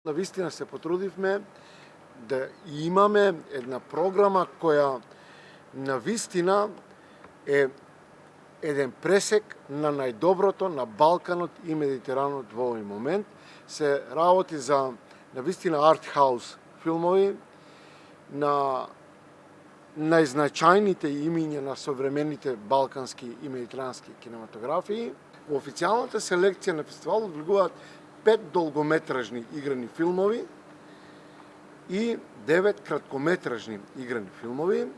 Навистина се потрудивме да имаме една програма која навистина е еден пресек на најдоброто на Балканот и Медитеранот во овој момент. Се работи за навистина артхаус филмови на најзначајните имиња на современите балкански и медитерански кинематографии. Во официјалната селекција на фестивалот влегуваат 5 долгометражни играни филмови и 9 краткометражни играни филмови.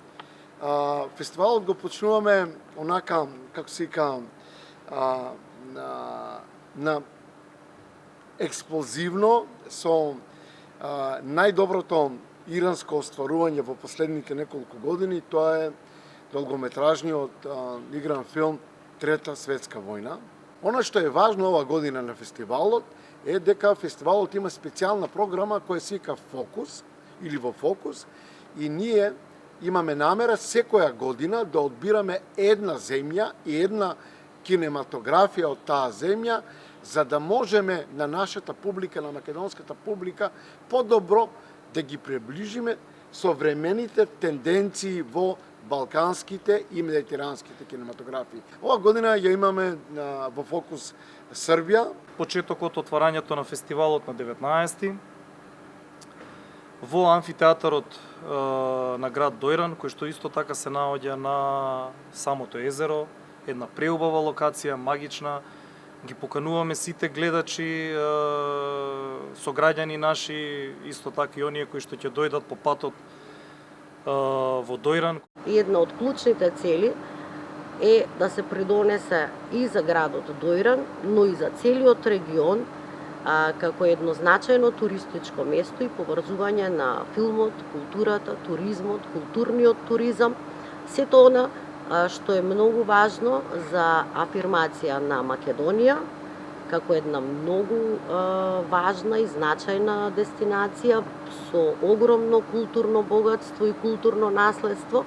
Фестивалот го почнуваме онака, како се вика, на експлозивно со најдоброто иранско остварување во последните неколку години. Тоа е долгометражниот игран филм Трета светска војна. Она што е важно ова година на фестивалот е дека фестивалот има специјална програма која се вика Фокус или во Фокус, и ние имаме намера секоја година да одбираме една земја и една кинематографија од таа земја, за да можеме на нашата публика, на македонската публика, подобро да ги приближиме современите тенденции во балканските и медитеранските кинематографии. Ова година ја имаме во Фокус Србија. Почетокот отварањето на фестивалот на 19 во амфитеатарот на град Дојран, кој што исто така се наоѓа на самото езеро, една преубава локација, магична. Ги покануваме сите гледачи, сограѓани наши, исто така и оние кои што ќе дојдат по патот во Дојран. Една од клучните цели е да се придонесе и за градот Дојран, но и за целиот регион, како едно значајно туристичко место и поврзување на филмот, културата, туризмот, културниот туризам, сето она што е многу важно за афирмација на Македонија како една многу важна и значајна дестинација со огромно културно богатство и културно наследство.